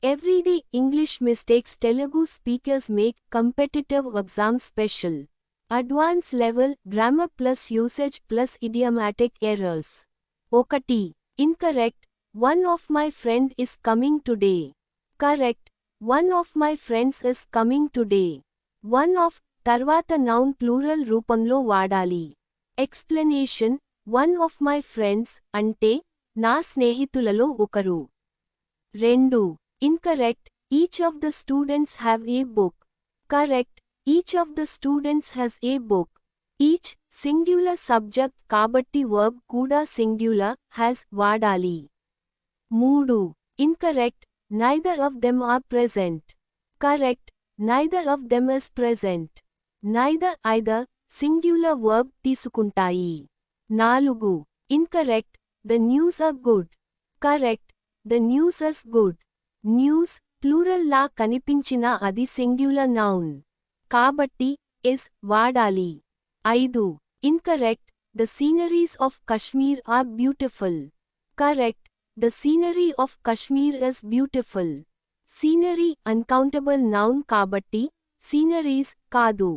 Everyday English mistakes Telugu speakers make competitive exam special. Advanced level grammar plus usage plus idiomatic errors. 1. Incorrect. One of my friend is coming today. Correct. One of my friends is coming today. One of tarvata noun plural రూపంలో వాడాలి. Explanation. One of my friends అంటే నా స్నేహితులలో ఒకరు. 2. Incorrect. Each of the students have a book. Correct. Each of the students has a book. Each singular subject కాబట్టి verb కూడా singular has వాడాలి. 3. Incorrect. Neither of them are present. Correct. Neither of them is present. Neither either singular verb తీసుకుంటాయి. 4. Incorrect. The news are good. Correct. The news is good. News plural లా కనిపించినా అది singular noun. కాబట్టి is వాడాలి. 5. Incorrect. The sceneries of Kashmir are beautiful. Correct. The scenery of Kashmir is beautiful. Scenery uncountable noun కాబట్టి sceneries కాదు.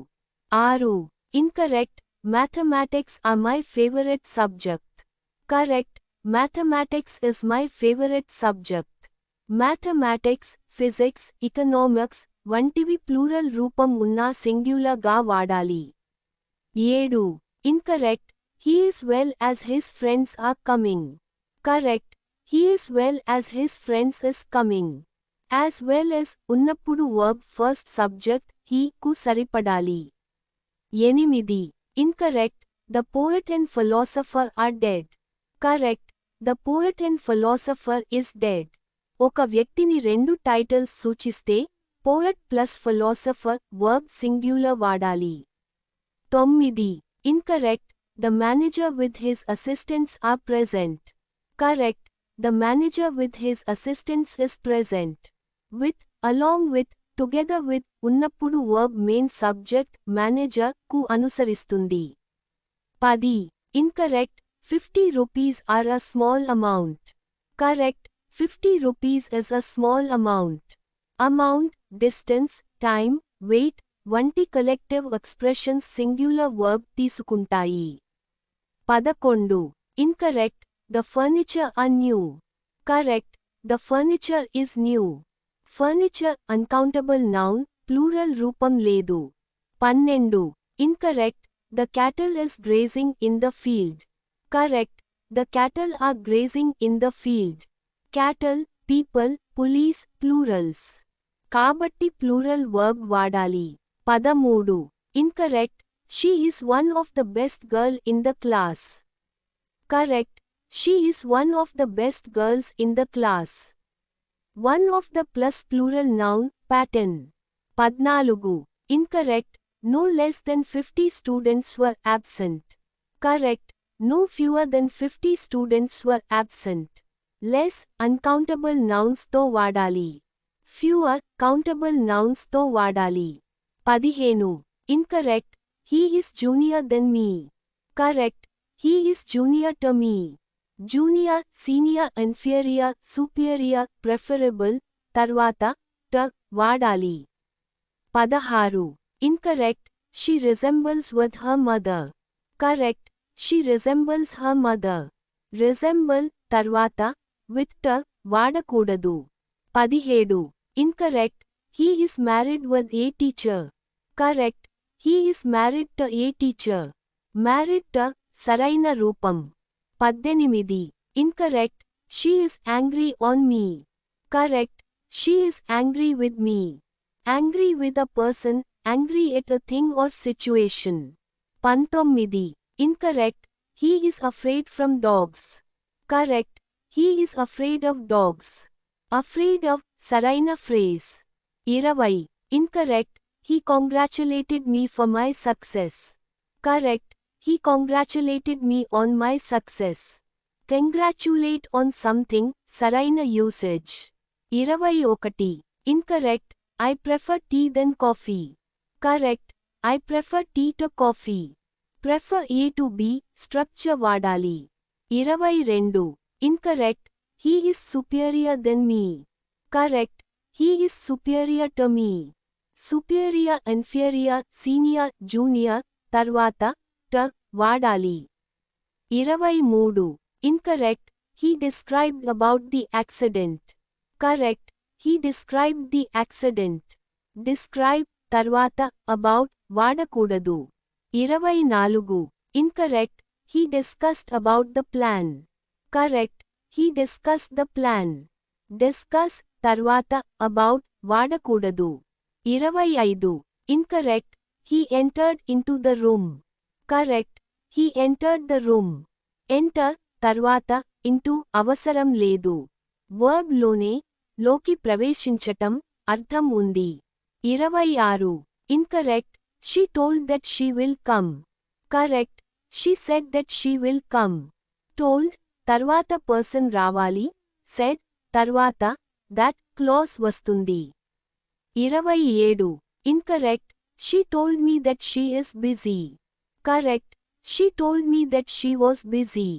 6. Incorrect. Mathematics are my favorite subject. Correct. Mathematics is my favorite subject. Mathematics, physics, economics వంటివి plural రూపం ఉన్నా singular గా వాడాలి. 7. Incorrect. He is well as his friends are coming. Correct. He is well as his friends is coming. As well as ఉన్నప్పుడు verb first subject he కు సరిపడాలి. 8. Incorrect. The poet and philosopher are dead. Correct. The poet and philosopher is dead. ఒక వ్యక్తిని రెండు titles సూచిస్తే poet plus philosopher verb singular వాడాలి. 9. Incorrect. The manager with his assistants are present. Correct. The manager with his assistants is present. With, along with, together with ఉన్నప్పుడు verb main subject manager కు అనుసరిస్తుంది. 10. Incorrect. 50 rupees are a small amount. Correct. 50 rupees is a small amount. Amount, distance, time, weight వంటి collective expressions singular verb తీసుకుంటాయి. 11. Incorrect. The furniture are new. Correct. The furniture is new. Furniture uncountable noun plural రూపం లేదు. 12. Incorrect. The cattle is grazing in the field. Correct. The cattle are grazing in the field. Cattle, people, police plurals. కాబట్టి plural verb వాడాలి. 13. Incorrect. She is one of the best girl in the class. Correct. She is one of the best girls in the class. One of the plus plural noun pattern. 14. Incorrect. No less than 50 students were absent. Correct. No fewer than 50 students were absent. Less uncountable nouns తో వాడాలి. Fewer countable nouns తో వాడాలి. 15. Incorrect. He is junior than me. Correct. He is junior to me. Junior, senior, inferior, superior, preferable తర్వాత ట వాడాలి. 16. Incorrect. She resembles with her mother. Correct. She resembles her mother. Resemble తర్వాత with ట వాడకూడదు. 17. Incorrect. He is married with a teacher. Correct. He is married to a teacher. Married to సరైన రూపం. 18. Incorrect. She is angry on me. Correct. She is angry with me. Angry with a person, angry at a thing or situation. 19. Incorrect. He is afraid from dogs. Correct. He is afraid of dogs. Afraid of సరైన phrase. 20. Incorrect. He congratulated me for my success. Correct. He congratulated me on my success. Congratulate on something సరైన usage. 21. Incorrect. I prefer tea than coffee. Correct. I prefer tea to coffee. Prefer A to B structure వాడాలి. 22. Incorrect. He is superior than me. Correct. he is superior to me. Superior, inferior, senior, junior, తర్వాత ట వాడాలి. 23. Incorrect. He described about the accident. Correct. He described the accident. Describe తర్వాత about వాడకూడదు. 24. Incorrect. He discussed about the plan. Correct. He discussed the plan. Discuss తర్వాత about వాడకూడదు. 25. Incorrect. He entered into the room. Correct. He entered the room. Enter తర్వాత into అవసరం లేదు. Verb లోనే లోకి ప్రవేశించటం అర్థం ఉంది. 26. Incorrect. She told that she will come. Correct. She said that she will come. Told తర్వాత person రావాలి. Said తర్వాత that clause వస్తుంది. 27. Incorrect. She told me that she is busy. Correct. She told me that she was busy.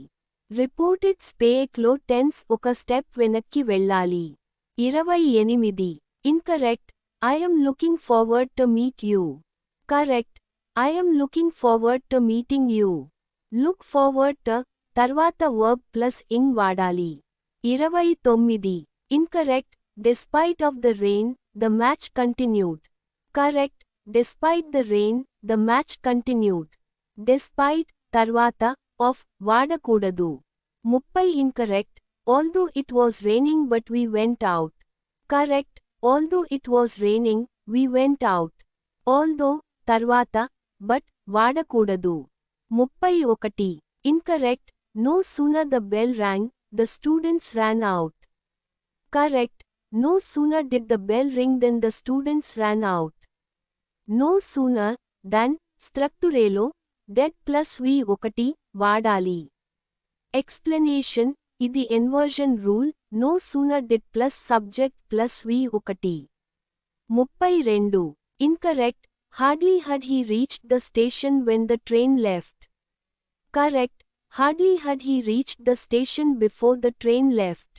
Reported spake లో tense ఒక step వెనక్కి వెళ్ళాలి. 28. Incorrect. I am looking forward to meet you. Correct. I am looking forward to meeting you. Look forward to తర్వాత verb plus ing వాడాలి. 29. Incorrect. Despite of the rain, the match continued. Correct. Despite the rain, the match continued. Despite తర్వాత of వాడకూడదు. 30. Incorrect. Although it was raining but we went out. Correct. Although it was raining, we went out. Although తర్వాత but వాడకూడదు. 31. Incorrect. No sooner the bell rang, the students ran out. Correct. No sooner did the bell ring than the students ran out. No sooner than స్ట్రక్తురేలో did plus v ఒకటి వాడాలి. Explanation. ఇది inversion rule. No sooner did plus subject plus v ఒకటి. 32. Incorrect. Hardly had he reached the station when the train left. Correct. Hardly had he reached the station before the train left.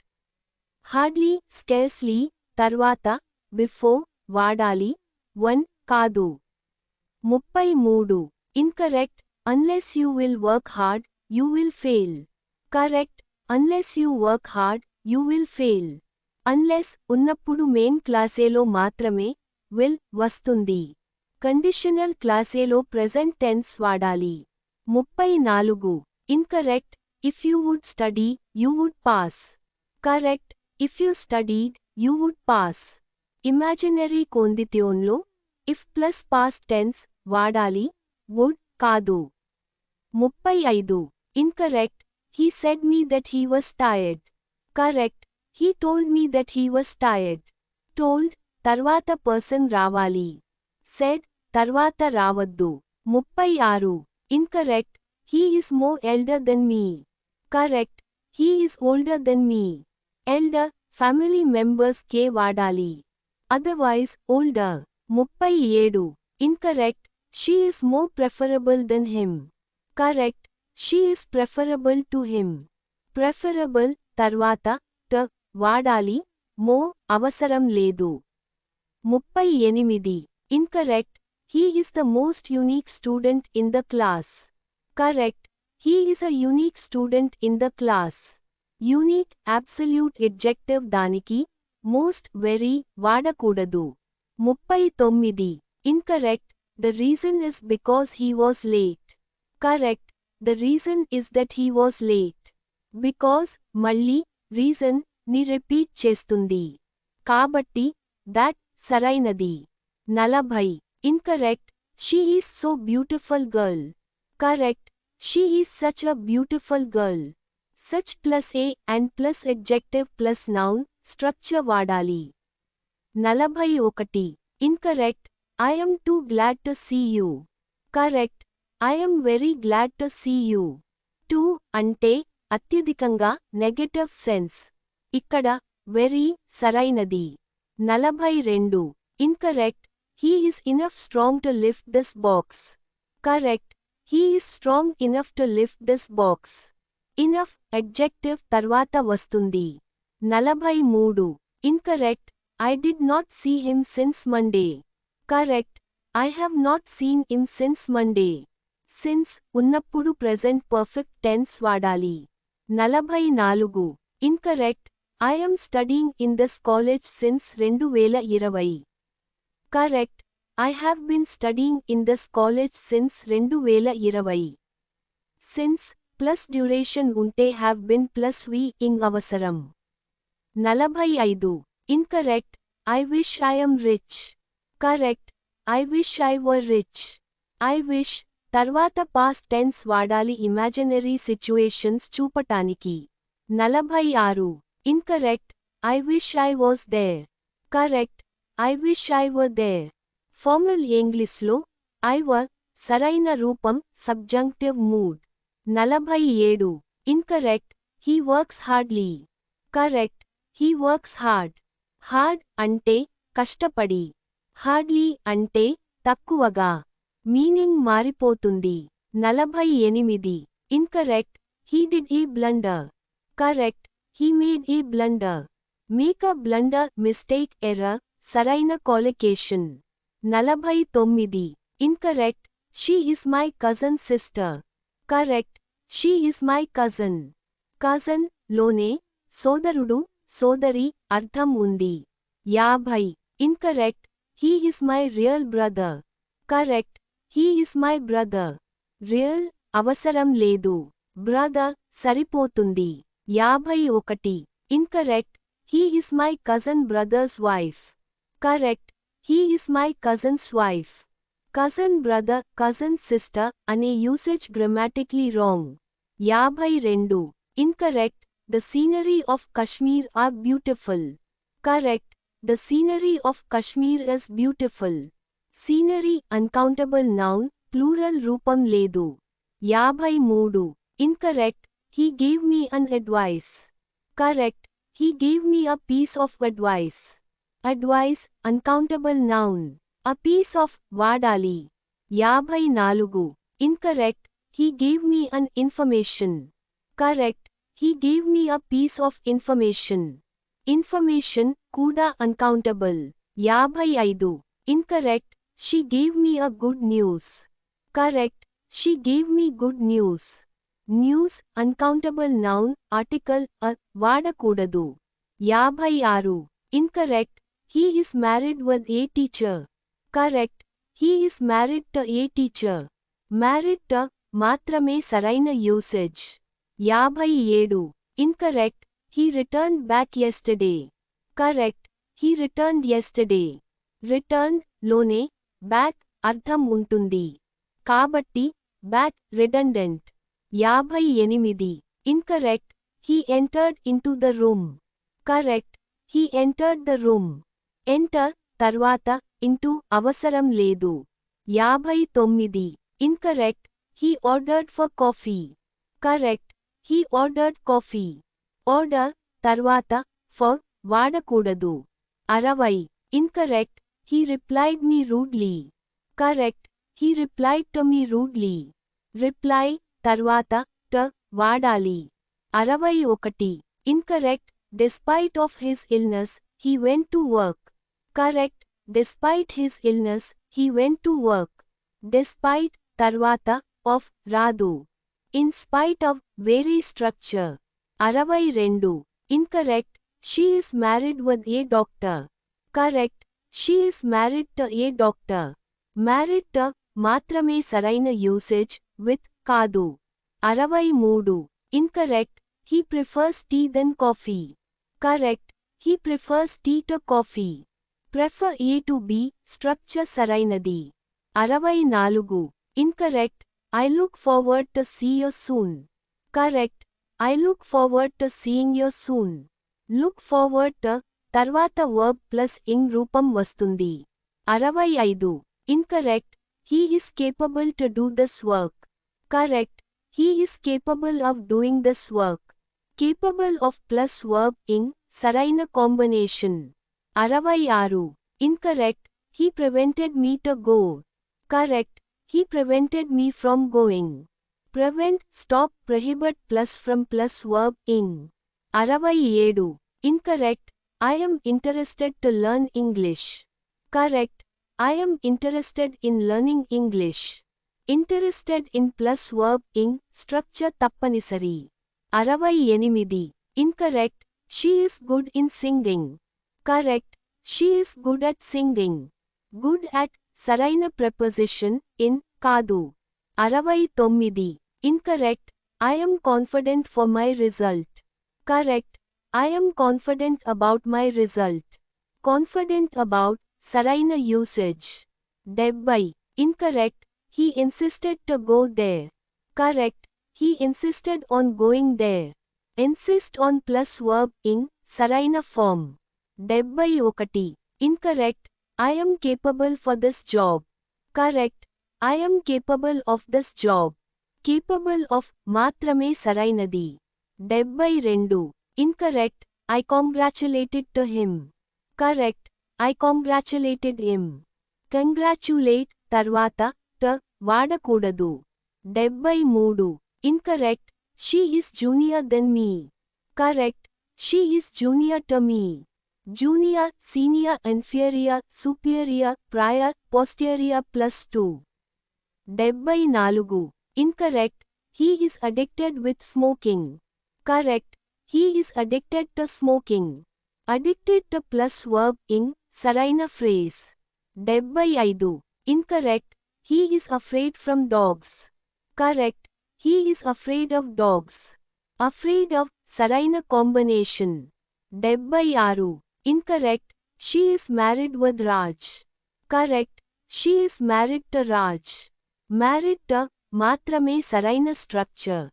Hardly, scarcely, తర్వాత before వాడాలి. 1 కాదు. 33. Incorrect. Unless you will work hard, you will fail. Correct. Unless you work hard, you will fail. Unless ఉన్నప్పుడు main క్లాసేలో మాత్రమే will వస్తుంది. Conditional క్లాసేలో present tense వాడాలి. 34. Incorrect. If you would study, you would pass. Correct. If you studied, you would pass. Imaginary కొండిటియోన్లో if plus past tense వాడాలి. would కాదు. 35. Incorrect. He said me that he was tired. Correct. He told me that he was tired. Told తర్వాత person రావాలి. Said తర్వాత రావద్దు. 36. Incorrect. He is more elder than me. Correct. He is older than me. Elder family members కే వాడాలి. Otherwise older. 37. Incorrect. She is more preferable than him. Correct. She is preferable to him. Preferable తర్వాత ట వాడాలి. more అవసరం లేదు. 38. Incorrect. He is the most unique student in the class. Correct. He is a unique student in the class. Unique absolute adjective దానికి most very వాడకూడదు. 39. Incorrect. The reason is because he was late. Correct. The reason is that he was late. Because మళ్ళీ reason ని repeat చేస్తుంది. కాబట్టి that సరైనది. 40. Incorrect. She is so beautiful girl. Correct. She is such a beautiful girl. Such plus a and plus adjective plus noun structure వాడాలి. 41. Incorrect. I am too glad to see you. Correct. I am very glad to see you. Too అంటే అత్యధికంగా negative sense. ఇక్కడ very సరైనది. 42. Incorrect. He is enough strong to lift this box. Correct. He is strong enough to lift this box. Enough adjective తర్వాత వస్తుంది. 43. Incorrect. I did not see him since Monday. Correct. I have not seen him since Monday. Since ఉన్నప్పుడు present perfect tense వాడాలి. 44. Incorrect. I am studying in this college since 2020. Correct. I have been studying in this college since 2020. Since plus duration ఉంటే have been plus we ing అవసరం. 45. Incorrect. I wish I am rich. Correct. I wish I were rich. I wish తర్వాత past tense వాడాలి imaginary situations చూపటానికి. 46. Incorrect. I wish I was there. Correct. I wish I were there. Formal Englishలో I were సరైన రూపం subjunctive mood. 47. Incorrect. He works hardly. Correct. He works hard. Hard అంటే కష్టపడి. Hardly అంటే తక్కువగా. Meaning మారిపోతుంది. 48. Incorrect. He did a blunder. Correct. He made a blunder. Make a blunder mistake error సరైన collocation. 49. Incorrect. She is my cousin sister. Correct. She is my cousin. Cousin లోనే సోదరుడు సోదరి అర్థం ఉంది. 50. Incorrect. He is my real brother. Correct. He is my brother. Real అవసరం లేదు. Brother సరిపోతుంది. 51. Incorrect. He is my cousin brother's wife. Correct. He is my cousin's wife. Cousin brother, cousin sister అనే usage grammatically wrong. 52. Incorrect. The scenery of Kashmir are beautiful. Correct. The scenery of Kashmir is beautiful. Scenery uncountable noun, plural రూపం లేదు. 53. Incorrect. He gave me an advice. Correct. He gave me a piece of advice. Advice uncountable noun. A piece of వాడాలి. 54. Incorrect. He gave me an information. Correct. He gave me a piece of information. Information కూడా uncountable. 55. Incorrect. She gave me a good news. Correct. She gave me good news. News uncountable noun article a వాడకూడదు. 56. Incorrect. He is married with a teacher. Correct. He is married to a teacher. Married to మాత్రమే సరైన usage. 57. Incorrect. He returned back yesterday. Correct. He returned yesterday. Returned లోనే back అర్థం ఉంటుంది. కాబట్టి back redundant. 58. Incorrect. He entered into the room. Correct. He entered the room. Enter తర్వాత into అవసరం లేదు. 59. Incorrect. He ordered for coffee. Correct. He ordered coffee. Order తర్వాత for వాడకూడదు. 60. Incorrect. He replied me rudely. Correct. He replied to me rudely. Reply తర్వాత to వాడాలి. 61. Incorrect. Despite of his illness, he went to work. Correct. Despite his illness, he went to work. Despite తర్వాత of రాదు. In spite of very structure. 62. Incorrect. She is married with a doctor. Correct. She is married to a doctor. Married to మాత్రమే సరైన usage with కాదు. 63. Incorrect. He prefers tea than coffee. Correct. He prefers tea to coffee. Prefer A to B, structure సరైనది. 64. Incorrect. I look forward to see you soon. Correct. I look forward to seeing you soon. Look forward to తర్వాత verb plus ing రూపం వస్తుంది. 65. Incorrect. He is capable to do this work. Correct. He is capable of doing this work. Capable of plus verb ing సరైన combination. 66. Incorrect. He prevented me to go. Correct. He prevented me from going. Prevent, stop, prohibit plus from plus verb ing. 67. Incorrect. I am interested to learn English. Correct. I am interested in learning English. Interested in plus verb ing, structure tappanisari. 68. Incorrect. She is good in singing. Correct. She is good at singing. Good at, సరైన preposition, in, కాదు. 69. Incorrect. I am confident for my result. Correct. I am confident about my result. Confident about, సరైన usage. 70. Incorrect. He insisted to go there. Correct. He insisted on going there. Insist on plus verb ing, సరైన form. 71. Incorrect. I am capable for this job. Correct. I am capable of this job. Capable of, మాత్రమే సరైనది. 72. Incorrect. I congratulated to him. Correct. I congratulated him. Congratulate, తర్వాత, ట, వాడకూడదు. 73. Incorrect. She is junior than me. Correct. She is junior to me. Junior, senior, inferior, superior, prior, posterior plus 2. 74. Incorrect. He is addicted with smoking. Correct. He is addicted to smoking. Addicted to plus verb ing, సరైన phrase. 75. Incorrect. He is afraid from dogs. Correct. He is afraid of dogs. Afraid of, సరైన combination. 76. Incorrect. She is married with Raj. Correct. She is married to Raj. Married to, మాత్రమే సరైన structure.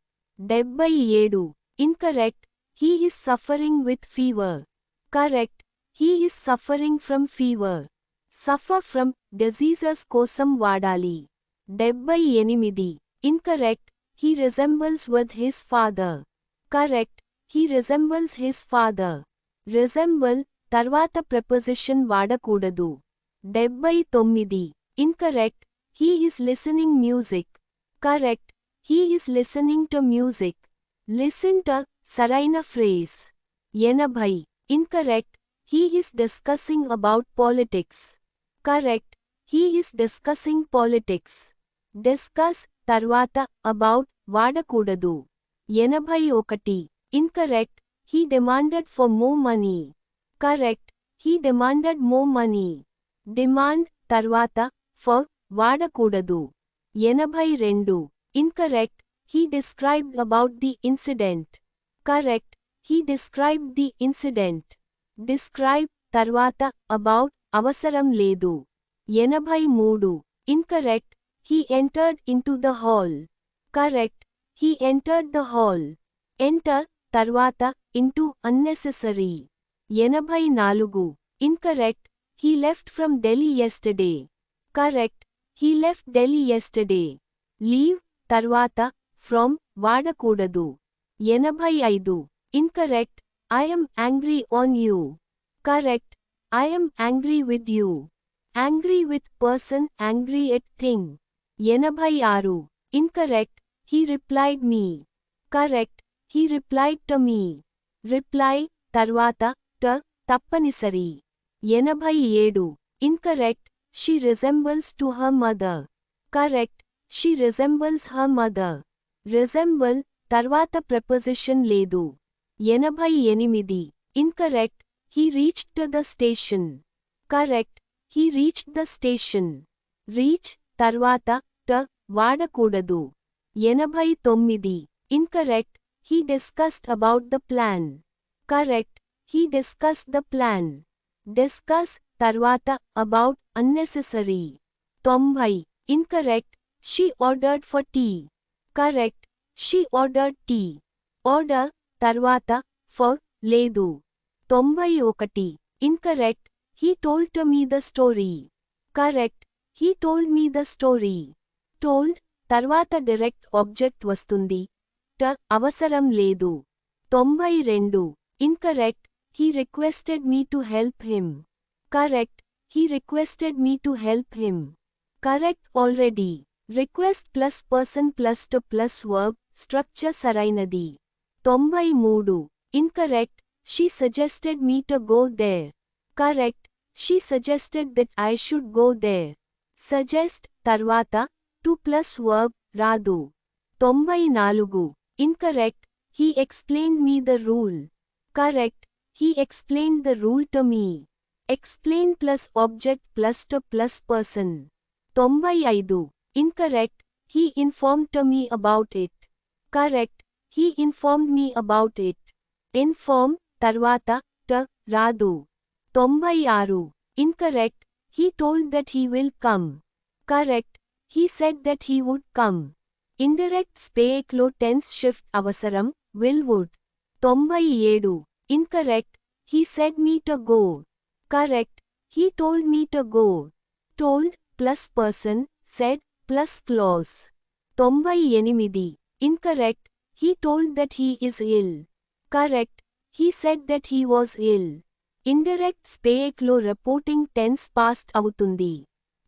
77. Incorrect. He is suffering with fever. Correct. He is suffering from fever. Suffer from, diseases కోసం వాడాలి. 78. Incorrect. He resembles with his father. Correct. He resembles his father. Resemble, తర్వాత preposition వాడకూడదు. 79. Incorrect. He is listening music. Correct. He is listening to music. Listen to, సరైన phrase. 80. Incorrect. He is discussing about politics. Correct. He is discussing politics. Discuss, తర్వాత, about, వాడకూడదు. 81. Incorrect. He demanded for more money. Correct. He demanded more money. Demand, తర్వాత, for, వాడకూడదు. 82. Incorrect. He described about the incident. Correct. He described the incident. Describe, తర్వాత, about, అవసరం లేదు. 83. Incorrect. He entered into the hall. Correct. He entered the hall. Enter, తర్వాత, into, unnecessary. 84. Incorrect. He left from Delhi yesterday. Correct. He left Delhi yesterday. Leave, తర్వాత, from, వాడకూడదు. 85. Incorrect. I am angry on you. Correct. I am angry with you. Angry with person, angry at thing. 86. Incorrect. He replied me. Correct. He replied to me. Reply, తర్వాత, ట, తప్పనిసరి. 87. Incorrect. She resembles to her mother. Correct. She resembles her mother. Resemble, తర్వాత preposition లేదు. 88. Incorrect. He reached to the station. Correct. He reached the station. Reach, తర్వాత, ట, వాడకూడదు. 89. Incorrect. He discussed about the plan. Correct. He discussed the plan. Discuss, తర్వాత, about, unnecessary. 90. Incorrect. She ordered for tea. Correct. She ordered tea. Order, తర్వాత, for, లేదు. 91. Incorrect. He told to me the story. Correct. He told me the story. Told, తర్వాత direct object వస్తుంది. ట, అవసరం లేదు. 92. Incorrect. He requested me to help him. Correct. He requested me to help him. Correct already. Request plus person plus to plus verb, structure సరైనది. 93. Incorrect. She suggested me to go there. Correct. She suggested that I should go there. Suggest తర్వాత to plus verb రాదు. 94. Incorrect. He explained me the rule. Correct. He explained the rule to me. Explain plus object plus to plus person. 95. Incorrect. He informed to me about it. Correct. He informed me about it. Inform తర్వాత ట రాదు. 96. Incorrect. He told that he will come. Correct. He said that he would come. Indirect స్పేక్లో tense shift అవసరం will would. 97. Incorrect. He said me to go. Correct. He told me to go. Told plus person, said plus clause. 98. Incorrect. He told that he is ill. Correct. He said that he was ill. Indirect స్పేక్లో reporting tense past అవుతుంది.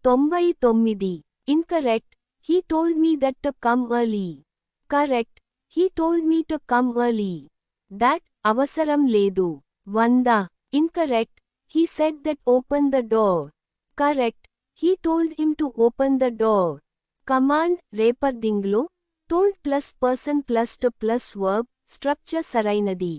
99. Incorrect. He told me that to come early. Correct. He told me to come early. That అవసరం లేదు. 100. Incorrect. He said that open the door. Correct. He told him to open the door. Command రేపర్దింగ్లో told plus person plus to plus verb structure సరైనది.